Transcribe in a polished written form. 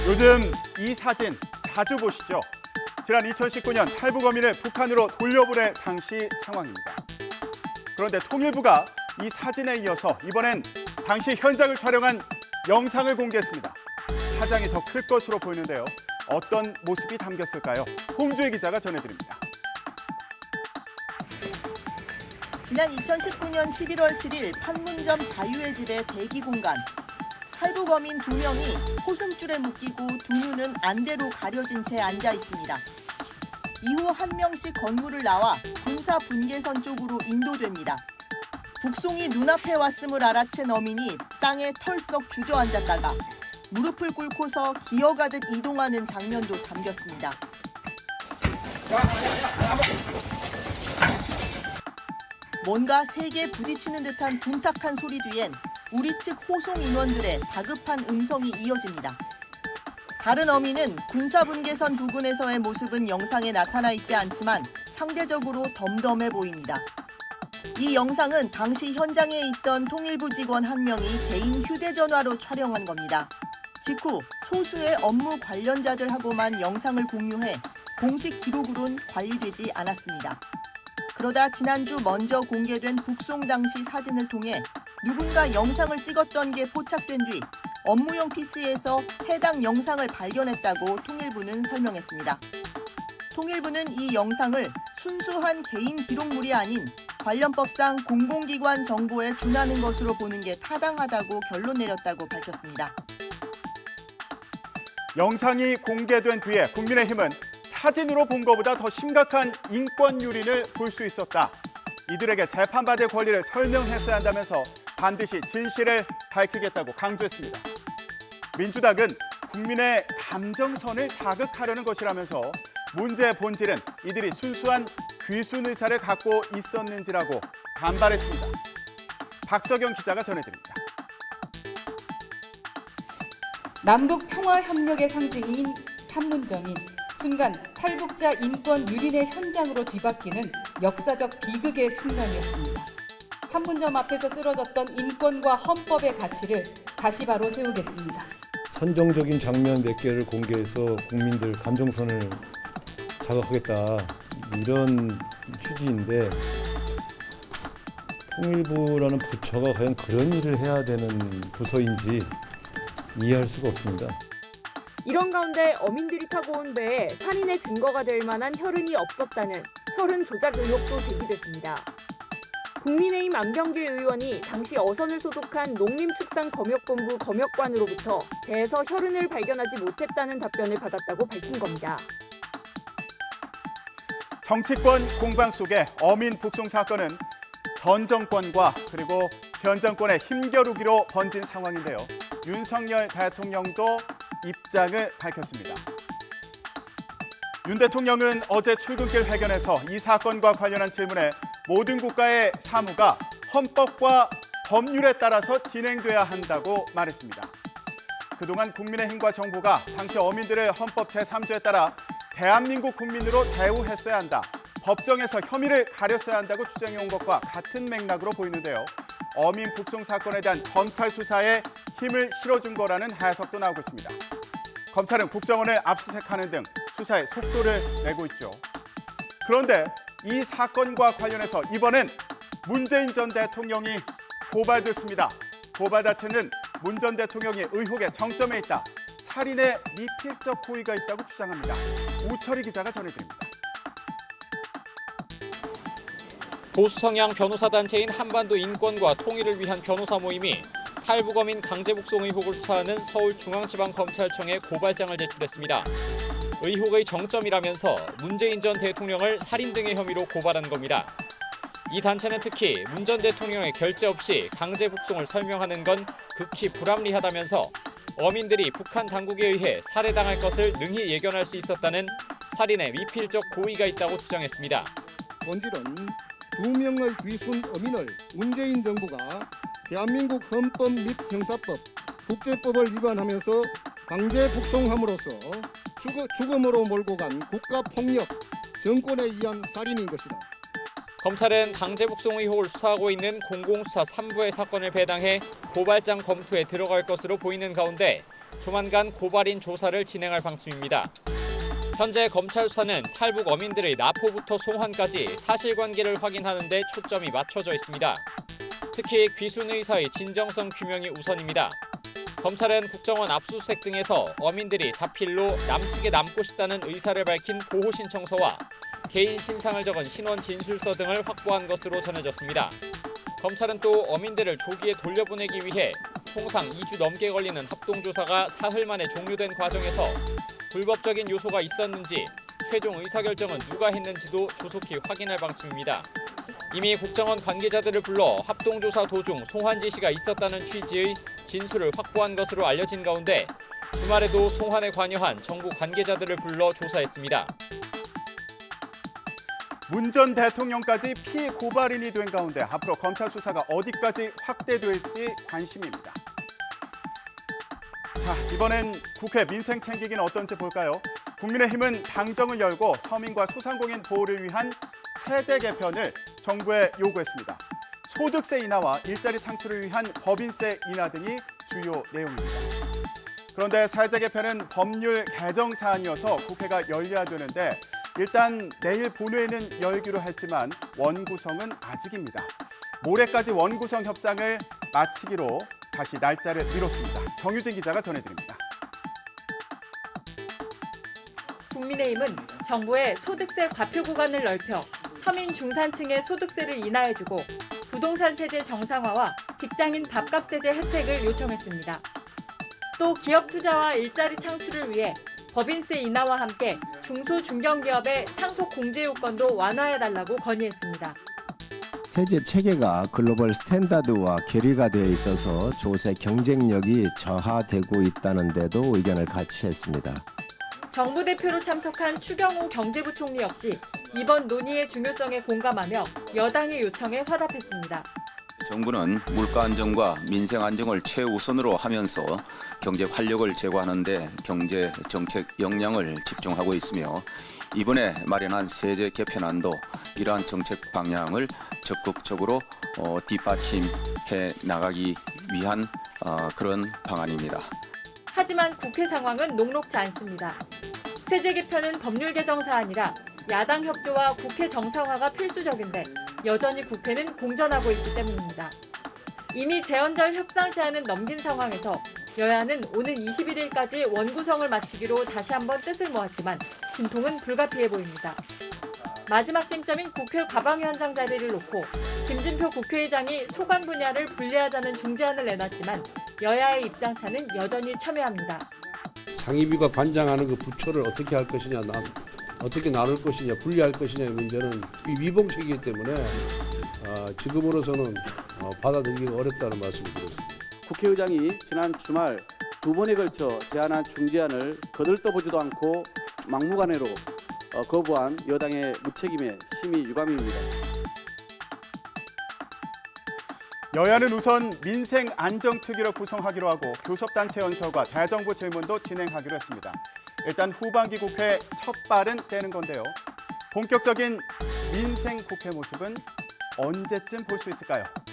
요즘 이 사진 자주 보시죠? 지난 2019년 탈북 어민을 북한으로 돌려보낼 당시 상황입니다. 그런데 통일부가 이 사진에 이어서 이번엔 당시 현장을 촬영한 영상을 공개했습니다. 파장이 더 클 것으로 보이는데요. 어떤 모습이 담겼을까요? 홍주희 기자가 전해드립니다. 지난 2019년 11월 7일 판문점 자유의 집의 대기 공간. 탈북 어민 2명이 호승줄에 묶이고 두 눈은 안대로 가려진 채 앉아 있습니다. 이후 한 명씩 건물을 나와 군사 분계선 쪽으로 인도됩니다. 북송이 눈앞에 왔음을 알아챈 어민이 땅에 털썩 주저앉았다가 무릎을 꿇고서 기어가듯 이동하는 장면도 담겼습니다. 뭔가 세게 부딪히는 듯한 둔탁한 소리 뒤엔 우리 측 호송 인원들의 다급한 음성이 이어집니다. 다른 어민은 군사분계선 부근에서의 모습은 영상에 나타나 있지 않지만 상대적으로 덤덤해 보입니다. 이 영상은 당시 현장에 있던 통일부 직원 한 명이 개인 휴대전화로 촬영한 겁니다. 직후 소수의 업무 관련자들하고만 영상을 공유해 공식 기록으론 관리되지 않았습니다. 그러다 지난주 먼저 공개된 북송 당시 사진을 통해 누군가 영상을 찍었던 게 포착된 뒤 업무용 PC에서 해당 영상을 발견했다고 통일부는 설명했습니다. 통일부는 이 영상을 순수한 개인 기록물이 아닌 관련법상 공공기관 정보에 준하는 것으로 보는 게 타당하다고 결론 내렸다고 밝혔습니다. 영상이 공개된 뒤에 국민의힘은 사진으로 본 것보다 더 심각한 인권 유린을 볼 수 있었다. 이들에게 재판받을 권리를 설명했어야 한다면서 반드시 진실을 밝히겠다고 강조했습니다. 민주당은 국민의 감정선을 자극하려는 것이라면서 문제의 본질은 이들이 순수한 귀순 의사를 갖고 있었는지라고 반발했습니다. 박석영 기자가 전해드립니다. 남북 평화협력의 상징인 판문점이 순간 탈북자 인권 유린의 현장으로 뒤바뀌는 역사적 비극의 순간이었습니다. 판문점 앞에서 쓰러졌던 인권과 헌법의 가치를 다시 바로 세우겠습니다. 선정적인 장면 몇 개를 공개해서 국민들 감정선을 자극하겠다, 이런 취지인데 통일부라는 부처가 과연 그런 일을 해야 되는 부서인지 이해할 수가 없습니다. 이런 가운데 어민들이 타고 온 배에 살인의 증거가 될 만한 혈흔이 없었다는 혈흔 조작 의혹도 제기됐습니다. 국민의힘 안병길 의원이 당시 어선을 소독한 농림축산검역본부 검역관으로부터 배에서 혈흔을 발견하지 못했다는 답변을 받았다고 밝힌 겁니다. 정치권 공방 속에 어민 북송 사건은 전 정권과 그리고 현 정권의 힘겨루기로 번진 상황인데요. 윤석열 대통령도 입장을 밝혔습니다. 윤 대통령은 어제 출근길 회견에서 이 사건과 관련한 질문에 모든 국가의 사무가 헌법과 법률에 따라서 진행돼야 한다고 말했습니다. 그동안 국민의힘과 정부가 당시 어민들을 헌법 제3조에 따라 대한민국 국민으로 대우했어야 한다, 법정에서 혐의를 가렸어야 한다고 주장해온 것과 같은 맥락으로 보이는데요. 어민 북송 사건에 대한 검찰 수사에 힘을 실어준 거라는 해석도 나오고 있습니다. 검찰은 국정원을 압수수색하는 등 수사에 속도를 내고 있죠. 그런데 이 사건과 관련해서 이번엔 문재인 전 대통령이 고발됐습니다. 고발 자체는 문 전 대통령이 의혹의 정점에 있다, 살인의 미필적 고의가 있다고 주장합니다. 우철희 기자가 전해드립니다. 보수 성향 변호사 단체인 한반도 인권과 통일을 위한 변호사 모임이 탈북어민 강제 북송 의혹을 수사하는 서울중앙지방검찰청에 고발장을 제출했습니다. 의혹의 정점이라면서 문재인 전 대통령을 살인 등의 혐의로 고발한 겁니다. 이 단체는 특히 문 전 대통령의 결재 없이 강제 북송을 설명하는 건 극히 불합리하다면서 어민들이 북한 당국에 의해 살해당할 것을 능히 예견할 수 있었다는 살인의 미필적 고의가 있다고 주장했습니다. 본질은 2명의 귀순 어민을 문재인 정부가 대한민국 헌법 및 형사법, 국제법을 위반하면서 강제 북송함으로써 죽음으로 몰고 간 국가폭력, 정권에 의한 살인인 것이다. 검찰은 강제 북송 의혹을 수사하고 있는 공공수사 3부의 사건을 배당해 고발장 검토에 들어갈 것으로 보이는 가운데 조만간 고발인 조사를 진행할 방침입니다. 현재 검찰 수사는 탈북 어민들의 납포부터 송환까지 사실관계를 확인하는 데 초점이 맞춰져 있습니다. 특히 귀순 의사의 진정성 규명이 우선입니다. 검찰은 국정원 압수수색 등에서 어민들이 자필로 남측에 남고 싶다는 의사를 밝힌 보호 신청서와 개인 신상을 적은 신원 진술서 등을 확보한 것으로 전해졌습니다. 검찰은 또 어민들을 조기에 돌려보내기 위해 통상 2주 넘게 걸리는 합동조사가 사흘 만에 종료된 과정에서 불법적인 요소가 있었는지 최종 의사결정은 누가 했는지도 조속히 확인할 방침입니다. 이미 국정원 관계자들을 불러 합동조사 도중 송환 지시가 있었다는 취지의 진술을 확보한 것으로 알려진 가운데 주말에도 송환에 관여한 정부 관계자들을 불러 조사했습니다. 문 전 대통령까지 피고발인이 된 가운데 앞으로 검찰 수사가 어디까지 확대될지 관심입니다. 자, 이번엔 국회 민생 챙기기는 어떤지 볼까요? 국민의힘은 당정을 열고 서민과 소상공인 보호를 위한 세제 개편을 정부에 요구했습니다. 소득세 인하와 일자리 창출을 위한 법인세 인하 등이 주요 내용입니다. 그런데 세제 개편은 법률 개정 사안이어서 국회가 열려야 되는데 일단 내일 본회의는 열기로 했지만 원구성은 아직입니다. 모레까지 원구성 협상을 마치기로 다시 날짜를 미뤘습니다. 정유진 기자가 전해드립니다. 국민의힘은 정부의 소득세 과표 구간을 넓혀 서민 중산층의 소득세를 인하해주고 부동산 세제 정상화와 직장인 밥값 세제 혜택을 요청했습니다. 또 기업 투자와 일자리 창출을 위해 법인세 인하와 함께 중소 중견기업의 상속 공제 요건도 완화해달라고 건의했습니다. 세제 체계가 글로벌 스탠다드와 괴리가 되어 있어서 조세 경쟁력이 저하되고 있다는 데도 의견을 같이 했습니다. 정부 대표로 참석한 추경호 경제부총리 역시 이번 논의의 중요성에 공감하며 여당의 요청에 화답했습니다. 정부는 물가 안정과 민생 안정을 최우선으로 하면서 경제 활력을 제고하는 데 경제 정책 역량을 집중하고 있으며 이번에 마련한 세제 개편안도 이러한 정책 방향을 적극적으로 뒷받침해 나가기 위한 그런 방안입니다. 하지만 국회 상황은 녹록지 않습니다. 세제 개편은 법률 개정 사안이라 야당 협조와 국회 정상화가 필수적인데 여전히 국회는 공전하고 있기 때문입니다. 이미 재헌절 협상 시한은 넘긴 상황에서 여야는 오는 21일까지 원구성을 마치기로 다시 한번 뜻을 모았지만 진통은 불가피해 보입니다. 마지막 쟁점인 국회 과방위원장 자리를 놓고 김진표 국회의장이 소관 분야를 분리하자는 중재안을 내놨지만 여야의 입장차는 여전히 첨예합니다. 상임위가 관장하는 그 부처를 어떻게 할 것이냐, 어떻게 나눌 것이냐, 분리할 것이냐의 문제는 위봉책이기 때문에 지금으로서는 받아들이기가 어렵다는 말씀을 드렸습니다. 국회의장이 지난 주말 2번에 걸쳐 제안한 중재안을 거들떠보지도 않고 막무가내로 거부한 여당의 무책임에 심히 유감입니다. 여야는 우선 민생 안정특위를 구성하기로 하고 교섭단체 연설과 대정부 질문도 진행하기로 했습니다. 일단 후반기 국회 첫 발은 떼는 건데요. 본격적인 민생 국회 모습은 언제쯤 볼 수 있을까요?